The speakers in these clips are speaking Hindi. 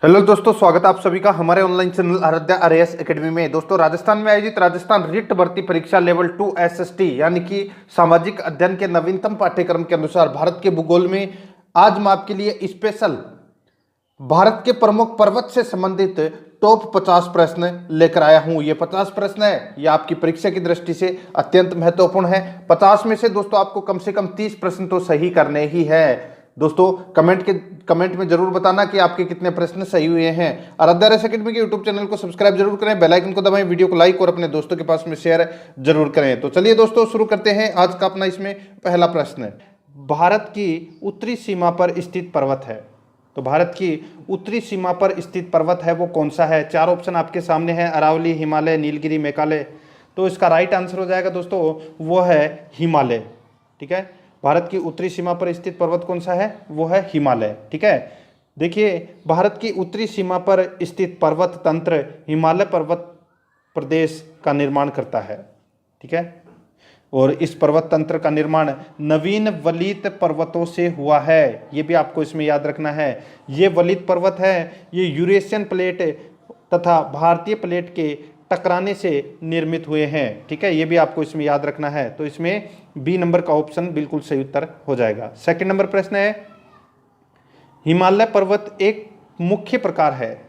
हेलो दोस्तों, स्वागत है आप सभी का हमारे online channel Aaradhya RAS academy में। दोस्तों, राजस्थान में आयोजित राजस्थान रिट भर्ती परीक्षा लेवल 2 एसएसटी यानी कि सामाजिक अध्ययन के नवीनतम पाठ्यक्रम के अनुसार भारत के भूगोल में आज मैं आपके लिए स्पेशल भारत के प्रमुख पर्वत से संबंधित टॉप 50 प्रश्न लेकर आया हूं। ये 50 प्रश्न है, ये आपकी परीक्षा की दृष्टि से अत्यंत महत्वपूर्ण है। 50 में से दोस्तों आपको कम से कम 30 प्रश्न तो सही करने ही है। दोस्तों, कमेंट में जरूर बताना कि आपके कितने प्रश्न सही हुए हैं। आराध्या आरएएस एकेडमी के यूट्यूब चैनल को सब्सक्राइब जरूर करें, बेल आइकन को दबाएं, वीडियो को लाइक और अपने दोस्तों के पास में शेयर जरूर करें। तो चलिए दोस्तों, शुरू करते हैं आज का अपना इसमें पहला प्रश्न। भारत की उत्तरी सीमा पर स्थित पर्वत है, तो भारत की उत्तरी सीमा पर स्थित पर्वत है वो कौन सा है? चार ऑप्शन आपके सामने है, अरावली, हिमालय, नीलगिरी, मेघालय। तो इसका राइट आंसर हो जाएगा दोस्तों वो है हिमालय। ठीक है, भारत की उत्तरी सीमा पर स्थित पर्वत कौन सा है? वो है हिमालय। ठीक है, देखिए भारत की उत्तरी सीमा पर स्थित पर्वत तंत्र हिमालय पर्वत प्रदेश का निर्माण करता है। ठीक है, और इस पर्वत तंत्र का निर्माण नवीन वलित पर्वतों से हुआ है। ये भी आपको इसमें याद रखना है। ये वलित पर्वत है, ये यूरेशियन प्लेट तथा भारतीय प्लेट के टकराने से निर्मित हुए हैं। ठीक है, ये भी आपको इसमें याद रखना है। तो इसमें बी नंबर का ऑप्शन बिल्कुल सही उत्तर हो जाएगा। सेकंड नंबर प्रश्न है, हिमालय पर्वत एक मुख्य प्रकार है।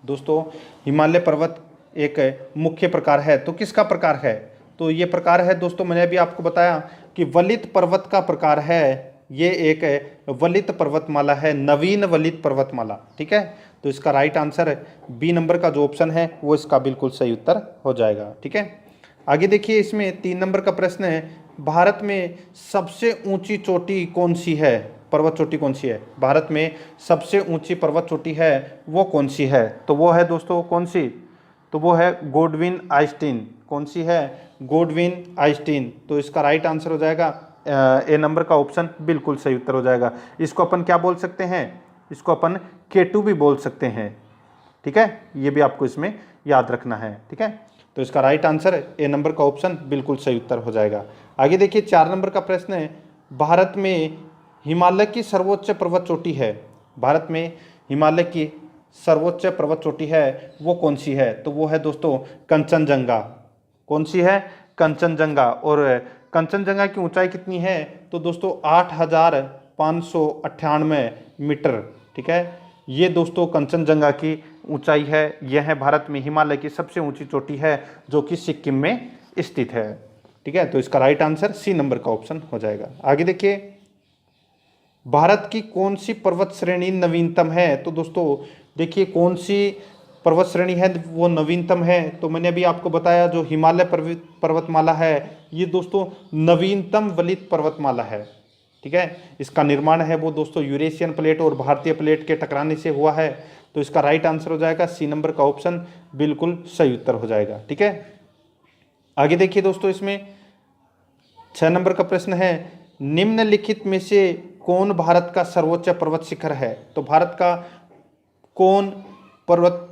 दोस्तों, हिमालय पर्वत एक मुख्य प्रकार है, तो किसका प्रकार है? तो ये प्रकार है दोस्तों, मैंने अभी आपको बताया कि वलित पर्वत का प्रकार है। ये एक वलित पर्वतमाला है, नवीन वलित पर्वतमाला। ठीक है, तो इसका राइट आंसर बी नंबर का जो ऑप्शन है वो इसका बिल्कुल सही उत्तर हो जाएगा। ठीक है, आगे देखिए, इसमें 3 नंबर का प्रश्न है, भारत में सबसे ऊंची चोटी कौन सी है? पर्वत चोटी कौन सी है? भारत में सबसे ऊंची पर्वत चोटी है वो कौन सी है? तो वो है दोस्तों कौन सी? तो वो है गोडविन आइस्टीन। कौन सी है? Godwin Einstein. तो इसका राइट आंसर हो जाएगा ए नंबर का ऑप्शन बिल्कुल सही उत्तर हो जाएगा। इसको अपन क्या बोल सकते हैं? इसको अपन K2 भी बोल सकते हैं। ठीक है, ये भी आपको इसमें याद रखना है। ठीक है, तो इसका राइट आंसर ए नंबर का ऑप्शन बिल्कुल सही उत्तर हो जाएगा। आगे देखिए, 4 नंबर का प्रश्न है, भारत में हिमालय की सर्वोच्च पर्वत चोटी है। भारत में हिमालय की सर्वोच्च पर्वत चोटी है वो कौन सी है? तो वो है दोस्तों कंचनजंगा। कौन सी है? कंचनजंगा। और कंचनजंगा की ऊंचाई कितनी है? तो दोस्तों 8,598 मीटर। ठीक है, ये दोस्तों कंचनजंगा की ऊंचाई है। यह है भारत में हिमालय की सबसे ऊंची चोटी है जो कि सिक्किम में स्थित है। ठीक है, तो इसका राइट आंसर सी नंबर का ऑप्शन हो जाएगा। आगे देखिए, भारत की कौन सी पर्वत श्रेणी नवीनतम है? तो दोस्तों देखिए, कौन सी पर्वत श्रेणी है वो नवीनतम है? तो मैंने अभी आपको बताया जो हिमालय पर्वतमाला है ये दोस्तों नवीनतम वलित पर्वतमाला है। ठीक है, इसका निर्माण है वो दोस्तों यूरेशियन प्लेट और भारतीय प्लेट के टकराने से हुआ है। तो इसका राइट आंसर हो जाएगा सी नंबर का ऑप्शन बिल्कुल सही उत्तर हो जाएगा। ठीक है, आगे देखिए दोस्तों, इसमें 6 नंबर का प्रश्न है, निम्नलिखित में से कौन भारत का सर्वोच्च पर्वत शिखर है? तो भारत का कौन पर्वत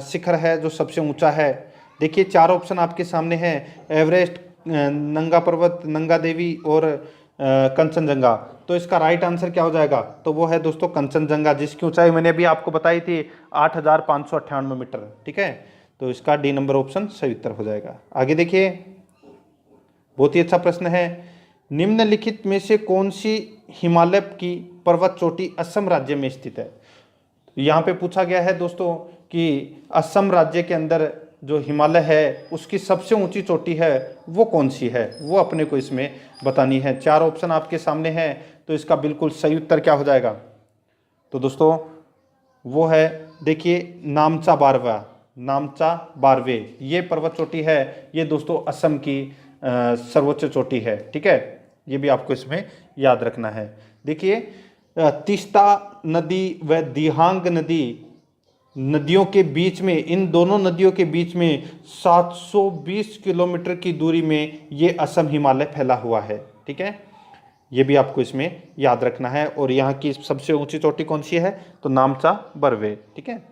शिखर है जो सबसे ऊंचा है? देखिए, 4 ऑप्शन आपके सामने हैं, एवरेस्ट, नंगा पर्वत, नंगा देवी और कंचनजंगा। तो इसका राइट आंसर क्या हो जाएगा? तो वो है दोस्तों कंचनजंगा, जिसकी ऊंचाई मैंने अभी आपको बताई थी 8,598 मीटर। ठीक है, तो इसका डी नंबर ऑप्शन सही उत्तर हो जाएगा। आगे देखिए, बहुत ही अच्छा प्रश्न है, निम्नलिखित में से कौन सी हिमालय की पर्वत चोटी असम राज्य में स्थित है? यहाँ पे पूछा गया है दोस्तों कि असम राज्य के अंदर जो हिमालय है उसकी सबसे ऊंची चोटी है वो कौन सी है? वो अपने को इसमें बतानी है। 4 ऑप्शन आपके सामने हैं, तो इसका बिल्कुल सही उत्तर क्या हो जाएगा? तो दोस्तों वो है, देखिए, नामचा बारवा। नामचा बारवे ये पर्वत चोटी है, ये दोस्तों असम की सर्वोच्च चोटी है। ठीक है, ये भी आपको इसमें याद रखना है। देखिए, तीस्ता नदी व दिहांग नदी नदियों के बीच में, इन दोनों नदियों के बीच में 720 किलोमीटर की दूरी में ये असम हिमालय फैला हुआ है। ठीक है, ये भी आपको इसमें याद रखना है। और यहाँ की सबसे ऊंची चोटी कौन सी है? तो नामचा बरवे। ठीक है,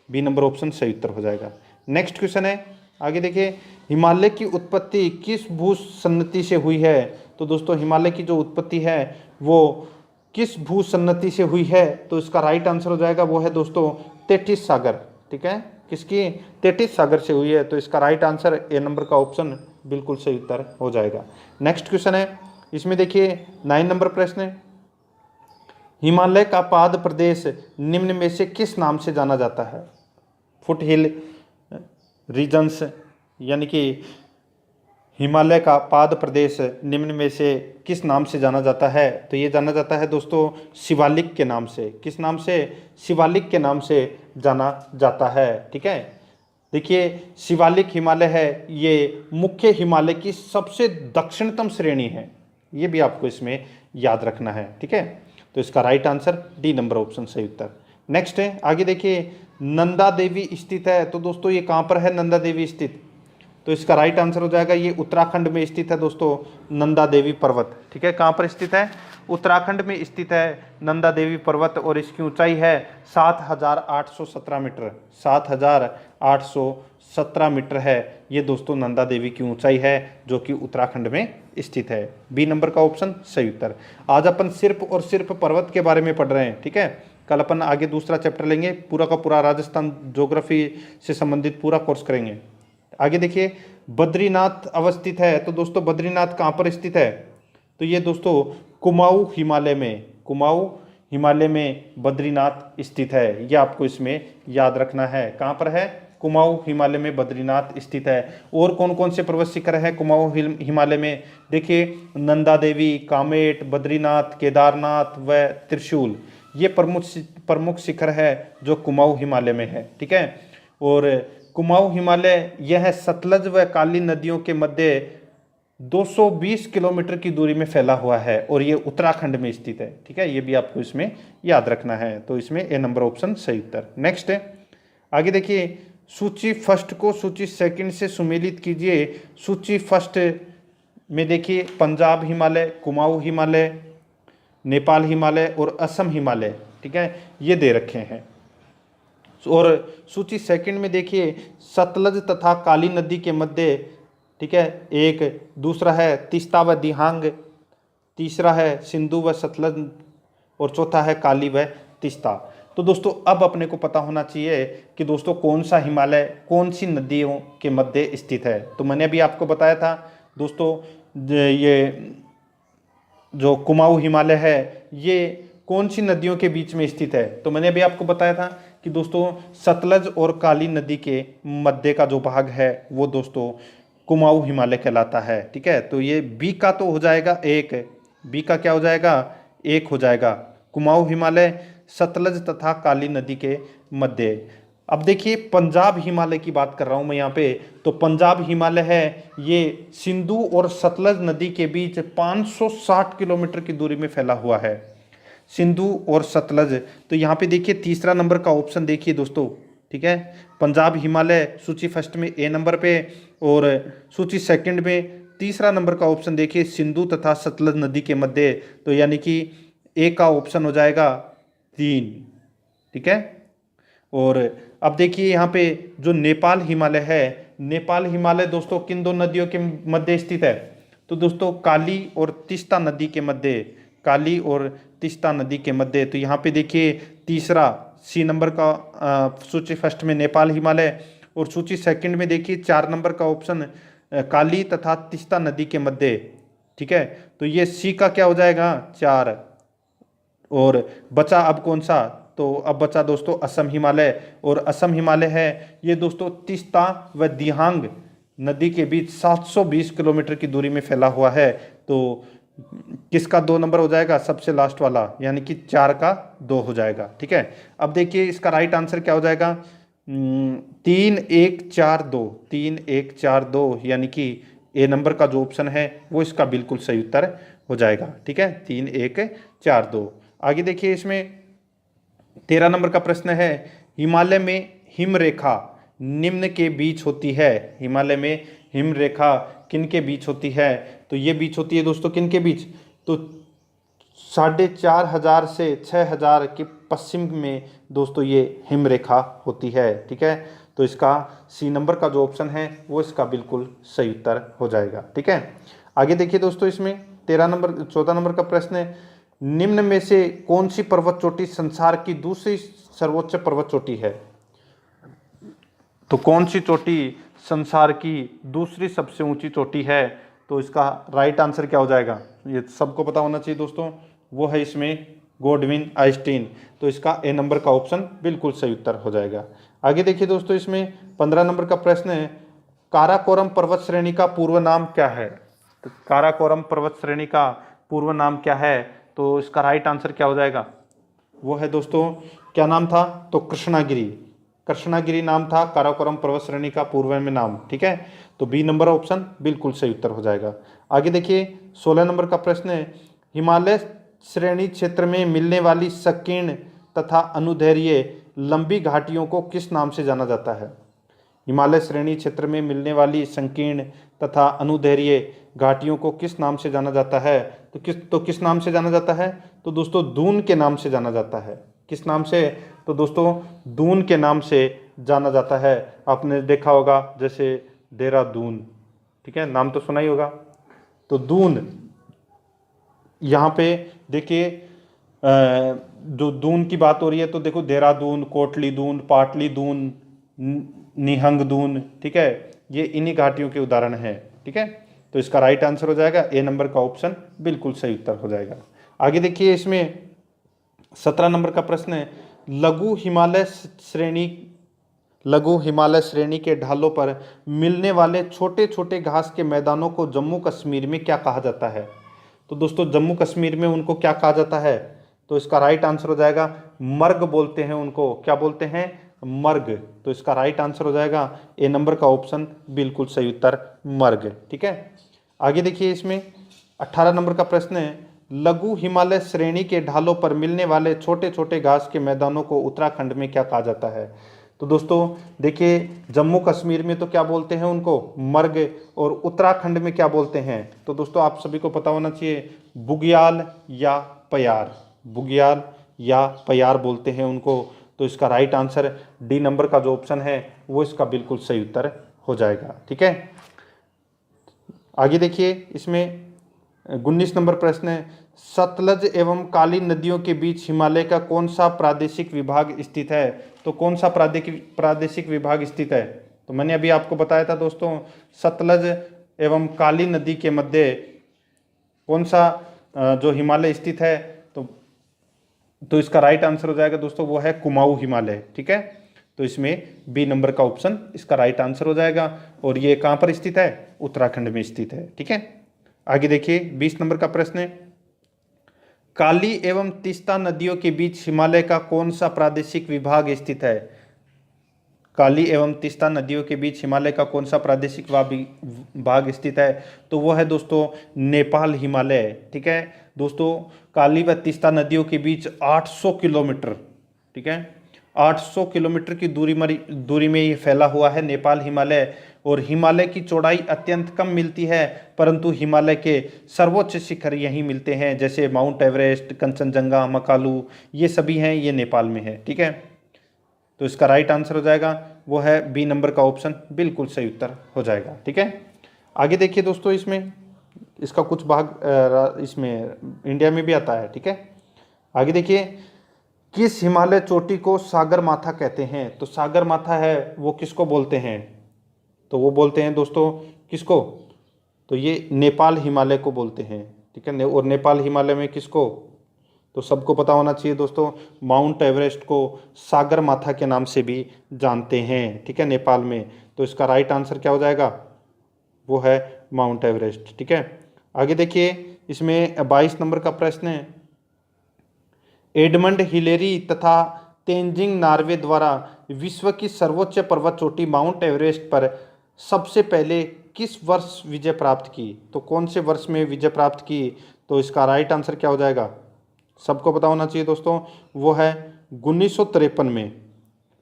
बी नंबर ऑप्शन सही उत्तर हो जाएगा। नेक्स्ट क्वेश्चन है, आगे देखिए, हिमालय की उत्पत्ति किस भू सन्नति से हुई है? तो दोस्तों हिमालय की जो उत्पत्ति है वो किस भूसन्नति से हुई है? तो इसका राइट आंसर हो जाएगा वो है दोस्तों तेथिस सागर। ठीक है, किसकी? तेथिस सागर से हुई है। तो इसका राइट आंसर ए नंबर का ऑप्शन बिल्कुल सही उत्तर हो जाएगा। नेक्स्ट क्वेश्चन है, इसमें देखिए 9 नंबर प्रश्न है, हिमालय का पाद प्रदेश निम्न में से किस नाम से जाना जाता है? फुट हिल रीजन्स, यानी कि हिमालय का पाद प्रदेश निम्न में से किस नाम से जाना जाता है? तो ये जाना जाता है दोस्तों शिवालिक के नाम से। किस नाम से? शिवालिक के नाम से जाना जाता है। ठीक है, देखिए शिवालिक हिमालय है, ये मुख्य हिमालय की सबसे दक्षिणतम श्रेणी है। ये भी आपको इसमें याद रखना है। ठीक है, तो इसका right answer D number option सही उत्तर। नेक्स्ट है, आगे देखिए नंदा देवी स्थित है। तो दोस्तों ये कहाँ पर है नंदा देवी स्थित? तो इसका राइट आंसर हो जाएगा, ये उत्तराखंड में स्थित है दोस्तों नंदा देवी पर्वत। ठीक है, कहाँ पर स्थित है? उत्तराखंड में स्थित है नंदा देवी पर्वत, और इसकी ऊंचाई है 7,817 मीटर। 7,817 मीटर है ये दोस्तों नंदा देवी की ऊंचाई है, जो कि उत्तराखंड में स्थित है। बी नंबर का ऑप्शन सही उत्तर। आज अपन सिर्फ और सिर्फ पर्वत के बारे में पढ़ रहे हैं। ठीक है, कल अपन आगे दूसरा चैप्टर लेंगे, पूरा का पूरा राजस्थान ज्योग्राफी से संबंधित पूरा कोर्स करेंगे। आगे देखिए बद्रीनाथ अवस्थित है। तो दोस्तों बद्रीनाथ कहाँ पर स्थित है? तो ये दोस्तों कुमाऊं हिमालय में, कुमाऊं हिमालय में बद्रीनाथ स्थित है। ये आपको इसमें याद रखना है। कहाँ पर है? कुमाऊं हिमालय में बद्रीनाथ स्थित है। और कौन कौन से पर्वत शिखर हैं कुमाऊं हिमालय में? देखिए नंदा देवी, कामेट, बद्रीनाथ, केदारनाथ व त्रिशूल, ये प्रमुख शिखर है जो कुमाऊं हिमालय में है। ठीक है, और कुमाऊं हिमालय यह सतलज व काली नदियों के मध्य 220 किलोमीटर की दूरी में फैला हुआ है, और ये उत्तराखंड में स्थित है। ठीक है, ये भी आपको इसमें याद रखना है। तो इसमें ए नंबर ऑप्शन सही उत्तर। नेक्स्ट है, आगे देखिए सूची फर्स्ट को सूची सेकंड से सुमेलित कीजिए। सूची फर्स्ट में देखिए पंजाब हिमालय, कुमाऊं हिमालय, नेपाल हिमालय और असम हिमालय। ठीक है, ये दे रखे हैं। और सूची सेकंड में देखिए सतलज तथा काली नदी के मध्य, ठीक है, एक दूसरा है तीस्ता व दिहांग, तीसरा है सिंधु व सतलज, और चौथा है काली व तीस्ता। तो दोस्तों अब अपने को पता होना चाहिए कि दोस्तों कौन सा हिमालय कौन सी नदियों के मध्य स्थित है। तो मैंने अभी आपको बताया था दोस्तों, ये जो कुमाऊं हिमालय है ये कौन सी नदियों के बीच में स्थित है? तो मैंने अभी आपको बताया था कि दोस्तों सतलज और काली नदी के मध्य का जो भाग है वो दोस्तों कुमाऊं हिमालय कहलाता है। ठीक है, तो ये बी का तो हो जाएगा एक, बी का क्या हो जाएगा? एक हो जाएगा। कुमाऊं हिमालय सतलज तथा काली नदी के मध्य। अब देखिए पंजाब हिमालय की बात कर रहा हूं मैं यहाँ पे। तो पंजाब हिमालय है ये सिंधु और सतलज नदी के बीच 560 किलोमीटर की दूरी में फैला हुआ है, सिंधु और सतलज। तो यहाँ पे देखिए तीसरा नंबर का ऑप्शन देखिए दोस्तों। ठीक है, पंजाब हिमालय सूची फर्स्ट में ए नंबर पे, और सूची सेकंड में तीसरा नंबर का ऑप्शन देखिए सिंधु तथा सतलज नदी के मध्य। तो यानी कि ए का ऑप्शन हो जाएगा 3। ठीक है, और अब देखिए यहाँ पे जो नेपाल हिमालय है, नेपाल हिमालय दोस्तों किन दो नदियों के मध्य स्थित है? तो दोस्तों काली और तीस्ता नदी के मध्य, काली और तीस्ता नदी के मध्य। तो यहाँ पे देखिए तीसरा सी नंबर का सूची फर्स्ट में नेपाल हिमालय, और सूची सेकंड में देखिए 4 नंबर का ऑप्शन काली तथा तीस्ता नदी के मध्य। ठीक है, तो ये सी का क्या हो जाएगा? 4। और बचा अब कौन सा? तो अब बचा दोस्तों असम हिमालय, और असम हिमालय है ये दोस्तों तीस्ता व दिहांग नदी के बीच 720 किलोमीटर की दूरी में फैला हुआ है। तो किसका 2 नंबर हो जाएगा? सबसे लास्ट वाला, यानी कि 4 का 2 हो जाएगा। ठीक है, अब देखिए इसका राइट आंसर क्या हो जाएगा? 3 1 4 2, 3 1 4 2, यानी कि ए नंबर का जो ऑप्शन है वो इसका बिल्कुल सही उत्तर हो जाएगा। ठीक है, 3 1 4 2। आगे देखिए इसमें 13 नंबर का प्रश्न है, हिमालय में हिम रेखा निम्न के बीच होती है। हिमालय में हिम रेखा किन के बीच होती है? तो ये बीच होती है दोस्तों किन के बीच? तो 4,500 से 6,000 के पश्चिम में दोस्तों ये हिम रेखा होती है। ठीक है, तो इसका सी नंबर का जो ऑप्शन है वो इसका बिल्कुल सही उत्तर हो जाएगा। ठीक है, आगे देखिए दोस्तों इसमें 14 नंबर का प्रश्न है, निम्न में से कौन सी पर्वत चोटी संसार की दूसरी सर्वोच्च पर्वत चोटी है? तो कौन सी चोटी संसार की दूसरी सबसे ऊंची चोटी है? तो इसका राइट आंसर क्या हो जाएगा? ये सबको पता होना चाहिए दोस्तों, वो है इसमें गोडविन आइंस्टीन। तो इसका ए नंबर का ऑप्शन बिल्कुल सही उत्तर हो जाएगा। आगे देखिए दोस्तों, इसमें 15 नंबर का प्रश्न है, काराकोरम पर्वत श्रेणी का पूर्व नाम क्या है? तो काराकोरम पर्वत श्रेणी का पूर्व नाम क्या है? तो इसका राइट आंसर क्या हो जाएगा? वो है दोस्तों, क्या नाम था? तो कृष्णागिरी। कृष्णागिरी नाम था काराकोरम पर्वत श्रेणी का पूर्व में नाम। ठीक है, तो बी नंबर ऑप्शन बिल्कुल सही उत्तर हो जाएगा। आगे देखिए 16 नंबर का प्रश्न है, हिमालय श्रेणी क्षेत्र में मिलने वाली संकीर्ण तथा अनुदैर्घ्य लंबी घाटियों को किस नाम से जाना जाता है? हिमालय श्रेणी क्षेत्र में मिलने वाली संकीर्ण तथा अनुदैर्घ्य घाटियों को किस नाम से जाना जाता है? तो किस नाम से जाना जाता है? तो दोस्तों दून के नाम से जाना जाता है। किस नाम से? तो दोस्तों दून के नाम से जाना जाता है। आपने देखा होगा जैसे देहरादून, ठीक है, नाम तो सुना ही होगा। तो दून, यहाँ पे देखिए जो दून की बात हो रही है, तो देखो देहरादून, कोटली दून, पाटली दून, निहंग दून, ठीक है, ये इन्हीं घाटियों के उदाहरण हैं। ठीक है, तो इसका राइट आंसर हो जाएगा ए नंबर का ऑप्शन बिल्कुल सही उत्तर हो जाएगा। आगे देखिए इसमें 17 नंबर का प्रश्न है, लघु हिमालय श्रेणी के ढालों पर मिलने वाले छोटे छोटे घास के मैदानों को जम्मू कश्मीर में क्या कहा जाता है? तो दोस्तों जम्मू कश्मीर में उनको क्या कहा जाता है? तो इसका राइट आंसर हो जाएगा मर्ग बोलते हैं उनको। क्या बोलते हैं? मर्ग। तो इसका राइट आंसर हो जाएगा ए नंबर का ऑप्शन बिल्कुल सही उत्तर, मर्ग। ठीक है, आगे देखिए इसमें 18 नंबर का प्रश्न है, लघु हिमालय श्रेणी के ढालों पर मिलने वाले छोटे छोटे घास के मैदानों को उत्तराखंड में क्या कहा जाता है? तो दोस्तों देखिए जम्मू कश्मीर में तो क्या बोलते हैं उनको? मर्ग। और उत्तराखंड में क्या बोलते हैं? तो दोस्तों आप सभी को पता होना चाहिए, बुग्याल या पयार। बुग्याल या पयार बोलते हैं उनको। तो इसका राइट आंसर डी नंबर का जो ऑप्शन है वो इसका बिल्कुल सही उत्तर हो जाएगा। ठीक है, आगे देखिए इसमें 19 नंबर प्रश्न है, सतलज एवं काली नदियों के बीच हिमालय का कौन सा प्रादेशिक विभाग स्थित है? तो कौन सा प्रादेशिक विभाग स्थित है? तो मैंने अभी आपको बताया था दोस्तों, सतलज एवं काली नदी के मध्य कौन सा जो हिमालय स्थित है? तो इसका राइट आंसर हो जाएगा दोस्तों, वो है कुमाऊं हिमालय। ठीक है, तो इसमें बी नंबर का ऑप्शन इसका राइट आंसर हो जाएगा। और ये कहाँ पर स्थित है? उत्तराखंड में स्थित है। ठीक है, आगे देखिए 20 नंबर का प्रश्न है, काली एवं तीस्ता नदियों के बीच हिमालय का कौन सा प्रादेशिक विभाग स्थित है? काली एवं तीस्ता नदियों के बीच हिमालय का कौन सा प्रादेशिक भाग स्थित है? तो वो है दोस्तों नेपाल हिमालय। ठीक है दोस्तों, काली व तीस्ता नदियों के बीच 800 किलोमीटर, ठीक है, 800 किलोमीटर की दूरी में ये फैला हुआ है नेपाल हिमालय। और हिमालय की चौड़ाई अत्यंत कम मिलती है, परंतु हिमालय के सर्वोच्च शिखर यहीं मिलते हैं, जैसे माउंट एवरेस्ट, कंचनजंगा, मकालू, ये सभी हैं, ये नेपाल में है। ठीक है, तो इसका राइट आंसर हो जाएगा वो है बी नंबर का ऑप्शन बिल्कुल सही उत्तर हो जाएगा। ठीक है, आगे देखिए दोस्तों, इसमें इसका कुछ भाग इसमें इंडिया में भी आता है। ठीक है, आगे देखिए, किस हिमालय चोटी को सागर माथा कहते हैं? तो सागर माथा है वो किसको बोलते हैं? तो वो बोलते हैं दोस्तों किसको? तो ये नेपाल हिमालय को बोलते हैं। ठीक है, और नेपाल हिमालय में किसको? तो सबको पता होना चाहिए दोस्तों, माउंट एवरेस्ट को सागर माथा के नाम से भी जानते हैं। ठीक है, नेपाल में। तो इसका राइट आंसर क्या हो जाएगा? वो है माउंट एवरेस्ट। ठीक है, आगे देखिए इसमें 22 नंबर का प्रश्न है, एडमंड हिलेरी तथा तेंजिंग नार्वे द्वारा विश्व की सर्वोच्च पर्वत चोटी माउंट एवरेस्ट पर सबसे पहले किस वर्ष विजय प्राप्त की? तो कौन से वर्ष में विजय प्राप्त की? तो इसका राइट आंसर क्या हो जाएगा? सबको पता होना चाहिए दोस्तों, वो है 1953 में।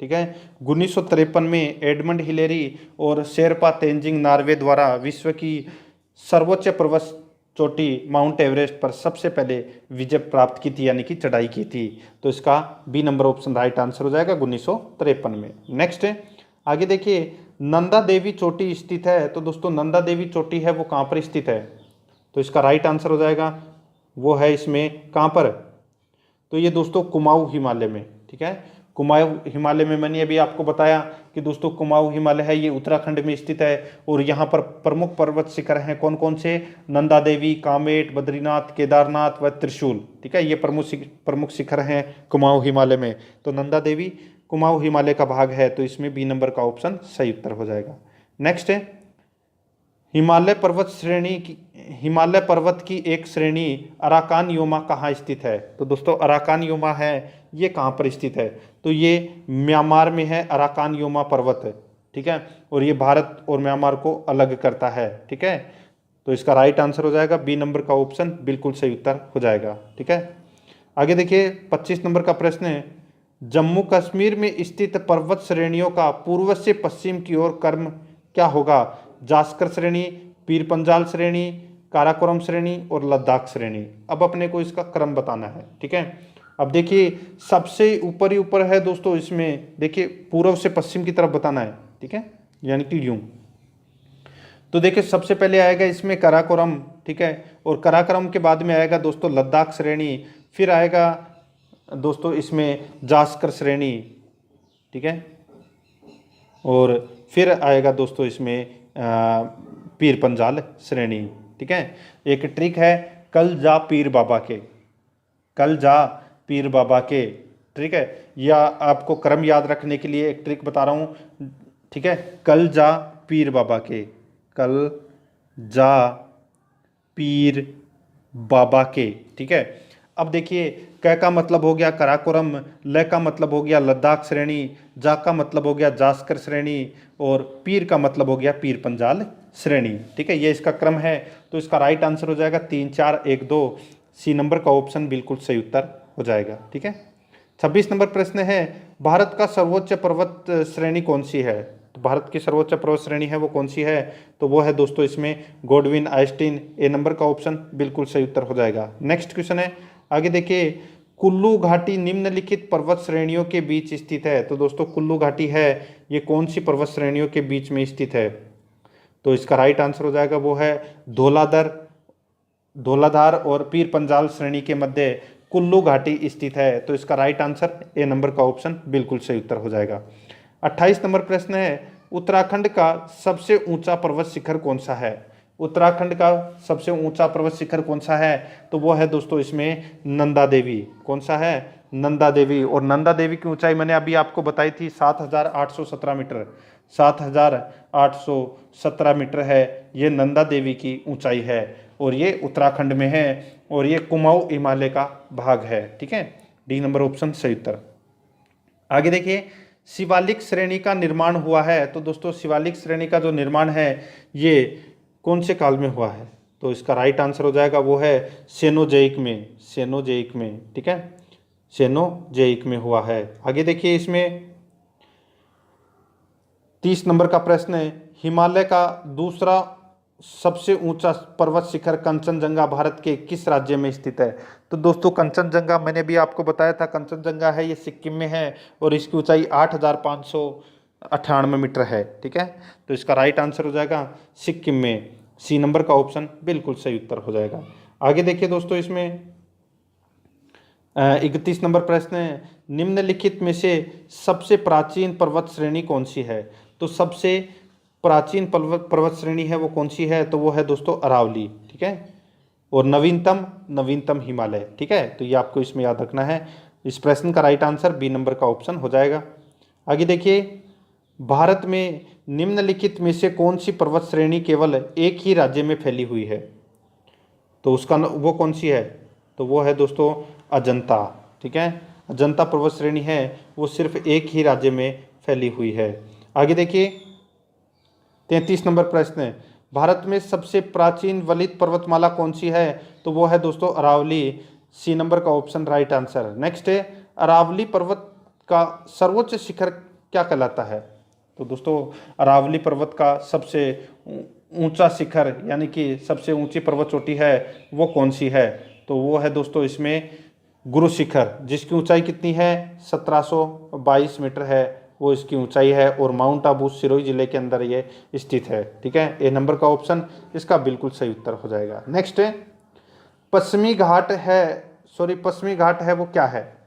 ठीक है, 1953 में एडमंड हिलेरी और शेरपा तेंजिंग नार्वे द्वारा विश्व की सर्वोच्च पर्वत चोटी माउंट एवरेस्ट पर सबसे पहले विजय प्राप्त की थी, यानी कि चढ़ाई की थी। तो इसका B number option right answer हो जाएगा 1953 में। नेक्स्ट है, आगे देखिए, नंदा देवी चोटी स्थित है। तो दोस्तों नंदा देवी चोटी है वो कहाँ पर स्थित है? तो इसका राइट आंसर हो जाएगा वो है इसमें कहाँ पर, तो ये दोस्तों कुमाऊं हिमालय में। ठीक है, कुमाऊं हिमालय में मैंने अभी आपको बताया कि दोस्तों कुमाऊं हिमालय है, ये उत्तराखंड में स्थित है। और यहाँ पर प्रमुख पर्वत शिखर हैं कौन कौन से, नंदा देवी, कामेट, बद्रीनाथ, केदारनाथ व त्रिशूल। ठीक है, ये प्रमुख शिखर हैं कुमाऊं हिमालय में। तो नंदा देवी कुमाऊं हिमालय का भाग है, तो इसमें बी नंबर का ऑप्शन सही उत्तर हो जाएगा। नेक्स्ट है, हिमालय पर्वत की एक श्रेणी अराकान योमा कहाँ स्थित है। तो दोस्तों अराकान योमा है, ये कहाँ पर स्थित है, तो ये म्यांमार में है अराकान योमा पर्वत है। ठीक है, और ये भारत और म्यांमार को अलग करता है। ठीक है, तो इसका राइट आंसर हो जाएगा बी नंबर का ऑप्शन बिल्कुल सही उत्तर हो जाएगा। ठीक है, आगे देखिए 25 नंबर का प्रश्न है, जम्मू कश्मीर में स्थित पर्वत श्रेणियों का पूर्व से पश्चिम की ओर क्रम क्या होगा। जास्कर श्रेणी, पीर पंजाल श्रेणी, काराकोरम श्रेणी और लद्दाख श्रेणी। अब अपने को इसका क्रम बताना है। ठीक है, अब देखिए सबसे ऊपर ही ऊपर है दोस्तों, इसमें देखिए पूर्व से पश्चिम की तरफ बताना है। ठीक है, यानी कि यूं, तो देखिए सबसे पहले आएगा इसमें काराकोरम। ठीक है, और काराकोरम के बाद में आएगा दोस्तों लद्दाख श्रेणी, फिर आएगा दोस्तों इसमें जास्कर श्रेणी। ठीक है, और फिर आएगा दोस्तों इसमें पीर पंजाल श्रेणी। ठीक है, एक ट्रिक है, कल जा पीर बाबा के, कल जा पीर बाबा के। ठीक है, या आपको क्रम याद रखने के लिए एक ट्रिक बता रहा हूँ। ठीक है, कल जा पीर बाबा के, कल जा पीर बाबा के। ठीक है, अब देखिए क का मतलब हो गया काराकोरम, ल का मतलब हो गया लद्दाख श्रेणी, जा का मतलब हो गया जास्कर श्रेणी, और पीर का मतलब हो गया पीर पंजाल श्रेणी। ठीक है, ये इसका क्रम है। तो इसका राइट आंसर हो जाएगा 3 4 1 2, सी नंबर का ऑप्शन बिल्कुल सही उत्तर हो जाएगा। ठीक है, 26 नंबर प्रश्न है, भारत का सर्वोच्च पर्वत श्रेणी कौन सी है। तो भारत की सर्वोच्च पर्वत श्रेणी है वो कौन सी है, तो वो है दोस्तों इसमें गोडविन आइस्टीन, ए नंबर का ऑप्शन बिल्कुल सही उत्तर हो जाएगा। नेक्स्ट क्वेश्चन है, आगे देखिए, कुल्लू घाटी निम्नलिखित पर्वत श्रेणियों के बीच स्थित है। तो दोस्तों कुल्लू घाटी है, ये कौन सी पर्वत श्रेणियों के बीच में स्थित है, तो इसका राइट आंसर हो जाएगा वो है धौलाधार और पीर पंजाल श्रेणी के मध्य कुल्लू घाटी स्थित है। तो इसका राइट आंसर ए नंबर का ऑप्शन बिल्कुल सही उत्तर हो जाएगा। 28 नंबर प्रश्न है, उत्तराखंड का सबसे ऊंचा पर्वत शिखर कौन सा है। उत्तराखंड का सबसे ऊंचा पर्वत शिखर कौन सा है, तो वो है दोस्तों इसमें नंदा देवी। कौन सा है, नंदा देवी। और नंदा देवी की ऊंचाई मैंने अभी आपको बताई थी 7,817 मीटर, 7,817 मीटर है ये नंदा देवी की ऊंचाई है, और ये उत्तराखंड में है, और ये कुमाऊं हिमालय का भाग है। ठीक है, डी नंबर ऑप्शन सही उत्तर। आगे देखिए, शिवालिक श्रेणी का निर्माण हुआ है। तो दोस्तों शिवालिक श्रेणी का जो निर्माण है ये कौन से काल में हुआ है, तो इसका राइट आंसर हो जाएगा वो है सेनोजेइक में, सेनोजेइक में। ठीक है, सेनोजेइक में हुआ है। आगे देखिए इसमें 30 नंबर का प्रश्न है, हिमालय का दूसरा सबसे ऊंचा पर्वत शिखर कंचनजंगा भारत के किस राज्य में स्थित है। तो दोस्तों कंचनजंगा मैंने भी आपको बताया था, कंचनजंगा है ये सिक्किम में है, और इसकी ऊंचाई 8,598 मीटर है। ठीक है, तो इसका राइट आंसर हो जाएगा सिक्किम में, सी नंबर का ऑप्शन बिल्कुल सही उत्तर हो जाएगा। आगे देखिए दोस्तों इसमें 31 नंबर प्रश्न है, निम्नलिखित में से सबसे प्राचीन पर्वत श्रेणी कौन सी है। तो सबसे प्राचीन पर्वत श्रेणी है वो कौन सी है, तो वो है दोस्तों अरावली। ठीक है, और नवीनतम हिमालय। ठीक है, तो ये आपको इसमें याद रखना है। इस प्रश्न का राइट आंसर बी नंबर का ऑप्शन हो जाएगा। आगे देखिए, भारत में निम्नलिखित में से कौन सी पर्वत श्रेणी केवल एक ही राज्य में फैली हुई है, तो उसका वो कौन सी है, तो वो है दोस्तों अजंता। ठीक है, अजंता पर्वत श्रेणी है वो सिर्फ एक ही राज्य में फैली हुई है। आगे देखिए 33 नंबर प्रश्न है, भारत में सबसे प्राचीन वलित पर्वतमाला कौन सी है, तो वो है दोस्तों अरावली, सी नंबर का ऑप्शन राइट आंसर। नेक्स्ट है, अरावली पर्वत का सर्वोच्च शिखर क्या कहलाता है। तो दोस्तों अरावली पर्वत का सबसे ऊंचा शिखर यानी कि सबसे ऊंची पर्वत चोटी है वो कौन सी है, तो वो है दोस्तों इसमें गुरु शिखर, जिसकी ऊंचाई कितनी है 1722 मीटर है वो इसकी ऊंचाई है, और माउंट आबू सिरोही जिले के अंदर ये स्थित है। ठीक है, ए नंबर का ऑप्शन इसका बिल्कुल सही उत्तर हो जाएगा। नेक्स्ट है पश्चिमी घाट है, सॉरी पश्चिमी घाट है वो क्या है,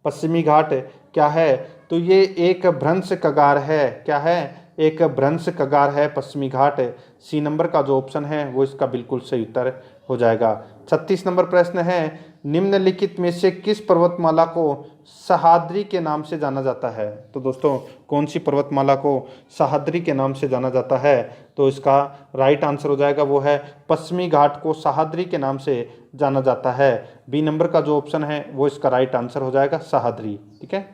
पश्चिमी घाट क्या है, तो ये एक भ्रंश कगार है, क्या है, एक भ्रंश कगार है पश्चिमी घाट। सी नंबर का जो ऑप्शन है वो इसका बिल्कुल सही उत्तर हो जाएगा। 36 नंबर प्रश्न है, निम्नलिखित में से किस पर्वतमाला को सह्याद्री के नाम से जाना जाता है। तो दोस्तों कौन सी पर्वतमाला को सह्याद्री के नाम से जाना जाता है, तो इसका राइट आंसर हो जाएगा वो है पश्चिमी घाट को सह्याद्री के नाम से जाना जाता है। बी नंबर का जो ऑप्शन है वो इसका राइट आंसर हो जाएगा सह्याद्री। ठीक है,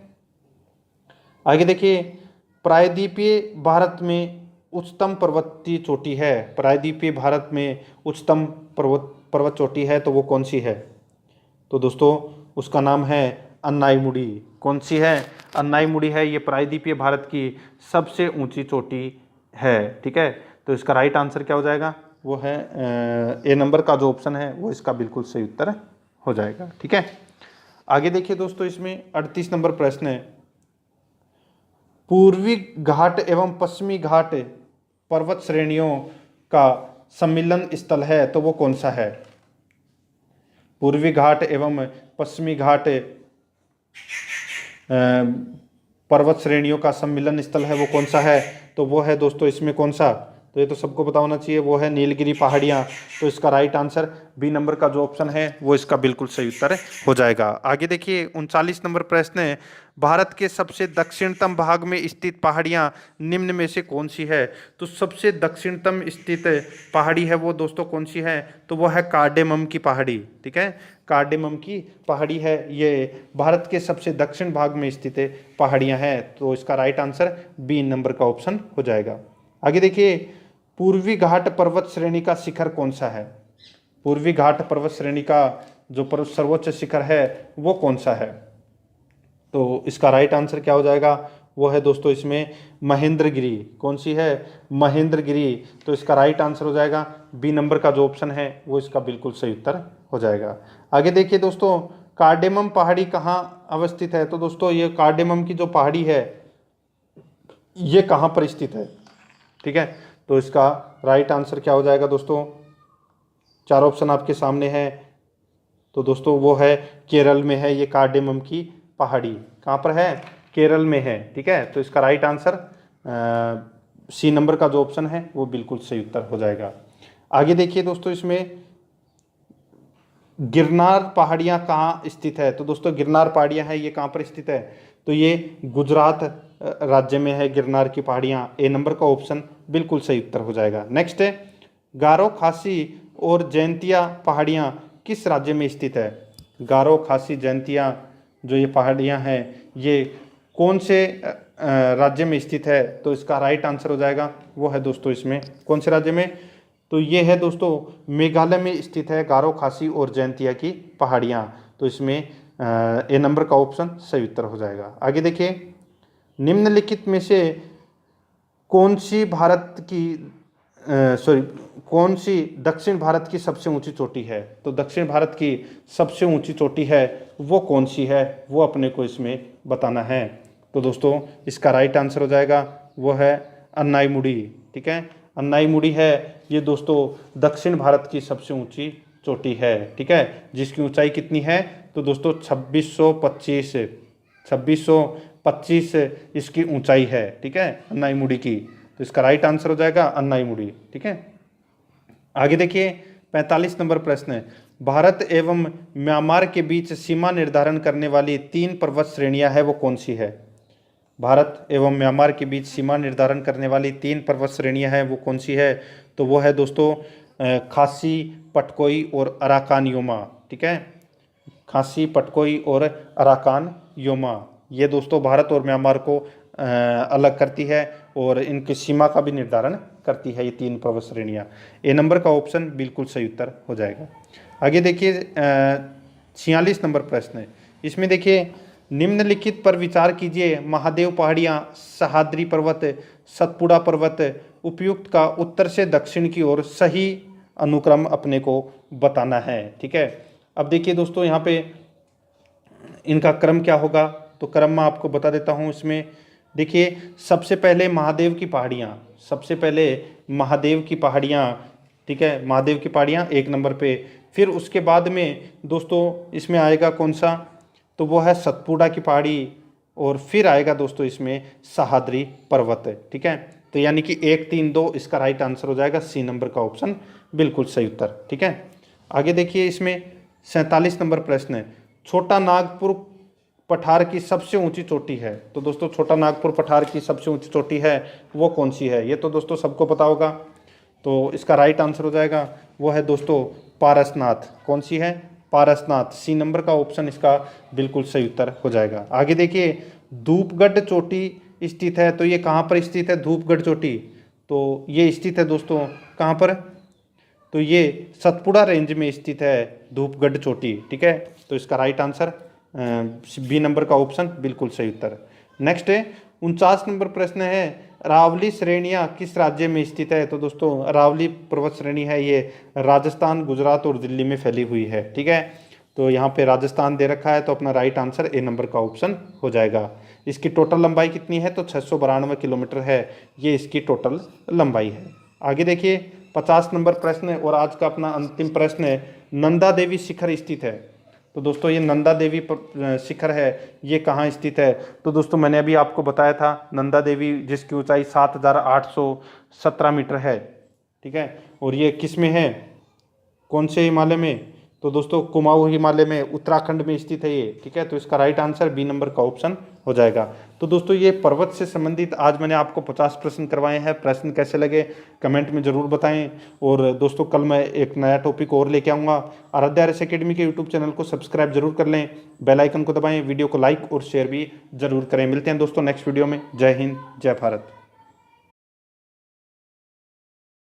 आगे देखिए, प्रायद्वीपीय भारत में उच्चतम पर्वतीय चोटी है, प्रायद्वीपीय भारत में उच्चतम पर्वत चोटी है तो वो कौन सी है, तो दोस्तों उसका नाम है अन्नाईमुड़ी। कौन सी है, अन्नाईमुड़ी है, ये प्रायद्वीपीय भारत की सबसे ऊंची चोटी है। ठीक है, तो इसका राइट आंसर क्या हो जाएगा, वो है ए नंबर का जो ऑप्शन है वो इसका बिल्कुल सही उत्तर हो जाएगा। ठीक है, आगे देखिए दोस्तों, इसमें 38 नंबर प्रश्न है, पूर्वी घाट एवं पश्चिमी घाट पर्वत श्रेणियों का सम्मिलन स्थल है तो वो कौन सा है। पूर्वी घाट एवं पश्चिमी घाट पर्वत श्रेणियों का सम्मिलन स्थल है वो कौन सा है, तो वो है दोस्तों इसमें कौन सा, तो ये तो सबको पता होना चाहिए, वो है नीलगिरी पहाड़ियाँ। तो इसका राइट आंसर बी नंबर का जो ऑप्शन है वो इसका बिल्कुल सही उत्तर हो जाएगा। आगे देखिए 39 नंबर प्रश्न है, भारत के सबसे दक्षिणतम भाग में स्थित पहाड़ियाँ निम्न में से कौन सी है। तो सबसे दक्षिणतम स्थित पहाड़ी है वो दोस्तों कौन सी है, तो वो है कार्डेमम की पहाड़ी। ठीक है, कार्डेमम की पहाड़ी है, ये भारत के सबसे दक्षिण भाग में स्थित पहाड़ियाँ हैं, तो इसका राइट आंसर बी नंबर का ऑप्शन हो जाएगा। आगे देखिए, पूर्वी घाट पर्वत श्रेणी का शिखर कौन सा है। पूर्वी घाट पर्वत श्रेणी का जो सर्वोच्च शिखर है वो कौन सा है, तो इसका राइट आंसर क्या हो जाएगा, वो है दोस्तों इसमें महेंद्रगिरी। कौन सी है, महेंद्रगिरी। तो इसका राइट आंसर हो जाएगा बी नंबर का जो ऑप्शन है वो इसका बिल्कुल सही उत्तर हो जाएगा। आगे देखिए दोस्तों, कार्डेमम पहाड़ी कहाँ अवस्थित है, तो दोस्तों ये कार्डेमम की जो पहाड़ी है ये कहाँ पर स्थित है। ठीक है, तो इसका राइट आंसर क्या हो जाएगा दोस्तों, चार ऑप्शन आपके सामने है, तो दोस्तों वो है केरल में है, ये कार्डेमम की पहाड़ी कहाँ पर है, केरल में है। ठीक है, तो इसका राइट आंसर सी नंबर का जो ऑप्शन है वो बिल्कुल सही उत्तर हो जाएगा। आगे देखिए दोस्तों, इसमें गिरनार पहाड़ियाँ कहाँ स्थित है, तो दोस्तों गिरनार पहाड़ियाँ है ये कहाँ पर स्थित है, तो ये गुजरात राज्य में है गिरनार की पहाड़ियाँ। ए नंबर का ऑप्शन बिल्कुल सही उत्तर हो जाएगा। नेक्स्ट है, गारो खासी और जयंतिया पहाड़ियाँ किस राज्य में स्थित है। गारो खासी जयंतिया जो ये पहाड़ियाँ हैं ये कौन से राज्य में स्थित है, तो इसका राइट आंसर हो जाएगा वो है दोस्तों इसमें कौन से राज्य में, तो ये है दोस्तों मेघालय में स्थित है गारो खासी और जयंतिया की पहाड़ियाँ। तो इसमें ए नंबर का ऑप्शन सही उत्तर हो जाएगा। आगे देखिए, निम्नलिखित में से कौन सी कौन सी दक्षिण भारत की सबसे ऊंची चोटी है, तो दक्षिण भारत की सबसे ऊंची चोटी है वो कौन सी है, वो अपने को इसमें बताना है। तो दोस्तों इसका राइट आंसर हो जाएगा वो है अन्नाईमुड़ी। ठीक है, अन्नाईमुड़ी है ये दोस्तों दक्षिण भारत की सबसे ऊंची चोटी है। ठीक है, जिसकी ऊंचाई कितनी है, तो दोस्तों 2625 इसकी ऊंचाई है। ठीक है, अन्नाईमुड़ी की, तो इसका राइट आंसर हो जाएगा अन्नाईमुड़ी। ठीक है, आगे देखिए 45 नंबर प्रश्न है, भारत एवं म्यांमार के बीच सीमा निर्धारण करने वाली 3 पर्वत श्रेणियां है वो कौन सी है। भारत एवं म्यांमार के बीच सीमा निर्धारण करने वाली 3 पर्वत श्रेणियां हैं वो कौन सी है, तो वो है दोस्तों खासी, पटकोई और अराकान योमा। ठीक है, खासी, पटकोई और अराकान योमा ये दोस्तों भारत और म्यांमार को अलग करती है और इनकी सीमा का भी निर्धारण करती है ये 3 पर्वत श्रेणियाँ। ए नंबर का ऑप्शन बिल्कुल सही उत्तर हो जाएगा। आगे देखिए 46 नंबर प्रश्न है, इसमें देखिए निम्नलिखित पर विचार कीजिए, महादेव पहाड़ियाँ, सह्याद्री पर्वत, सतपुड़ा पर्वत उपयुक्त का उत्तर से दक्षिण की ओर सही अनुक्रम अपने को बताना है। ठीक है, अब देखिए दोस्तों यहाँ पे इनका क्रम क्या होगा, तो क्रम मैं आपको बता देता हूँ। इसमें देखिए सबसे पहले महादेव की पहाड़ियाँ, सबसे पहले महादेव की पहाड़ियाँ। ठीक है, महादेव की पहाड़ियाँ 1 नंबर पे, फिर उसके बाद में दोस्तों इसमें आएगा कौन सा, तो वो है सतपुड़ा की पहाड़ी, और फिर आएगा दोस्तों इसमें सह्याद्री पर्वत है। ठीक है, तो यानी कि 1, 3, 2 इसका राइट आंसर हो जाएगा सी नंबर का ऑप्शन बिल्कुल सही उत्तर। ठीक है, आगे देखिए इसमें 47 नंबर प्रश्न है, छोटा नागपुर पठार की सबसे ऊंची चोटी है। तो दोस्तों छोटा नागपुर पठार की सबसे ऊंची चोटी है वो कौन सी है, ये तो दोस्तों सबको पता होगा। तो इसका राइट आंसर हो जाएगा वो है दोस्तों पारसनाथ। कौन सी है, पारसनाथ। सी नंबर का ऑप्शन इसका बिल्कुल सही उत्तर हो जाएगा। आगे देखिए धूपगढ़ चोटी स्थित है, तो ये कहाँ पर स्थित है धूपगढ़ चोटी, तो ये स्थित है दोस्तों कहाँ पर, तो ये सतपुड़ा रेंज में स्थित है धूपगढ़ चोटी। ठीक है, तो इसका राइट आंसर बी नंबर का ऑप्शन बिल्कुल सही उत्तर। नेक्स्ट है 49 नंबर प्रश्न है, अरावली श्रेणियाँ किस राज्य में स्थित है। तो दोस्तों अरावली पर्वत श्रेणी है ये राजस्थान, गुजरात और दिल्ली में फैली हुई है। ठीक है, तो यहाँ पे राजस्थान दे रखा है, तो अपना राइट आंसर ए नंबर का ऑप्शन हो जाएगा। इसकी टोटल लंबाई कितनी है, तो 692 किलोमीटर है, ये इसकी टोटल लंबाई है। आगे देखिए 50 नंबर प्रश्न है और आज का अपना अंतिम प्रश्न है, नंदा देवी शिखर स्थित है। तो दोस्तों ये नंदा देवी शिखर है, ये कहाँ स्थित है। तो दोस्तों मैंने अभी आपको बताया था नंदा देवी, जिसकी ऊंचाई 7817 मीटर है। ठीक है, और ये किस में है, कौन से हिमालय में, तो दोस्तों कुमाऊं हिमालय में, उत्तराखंड में स्थित है ये। ठीक है, तो इसका राइट आंसर बी नंबर का ऑप्शन हो जाएगा। तो दोस्तों ये पर्वत से संबंधित आज मैंने आपको 50 प्रश्न करवाए हैं। प्रश्न कैसे लगे कमेंट में ज़रूर बताएं। और दोस्तों कल मैं एक नया टॉपिक और लेके आऊँगा। आराध्या आरएस एकेडमी के यूट्यूब चैनल को सब्सक्राइब जरूर कर लें, बेल आइकन को दबाएं, वीडियो को लाइक और शेयर भी जरूर करें। मिलते हैं दोस्तों नेक्स्ट वीडियो में। जय हिंद, जय भारत।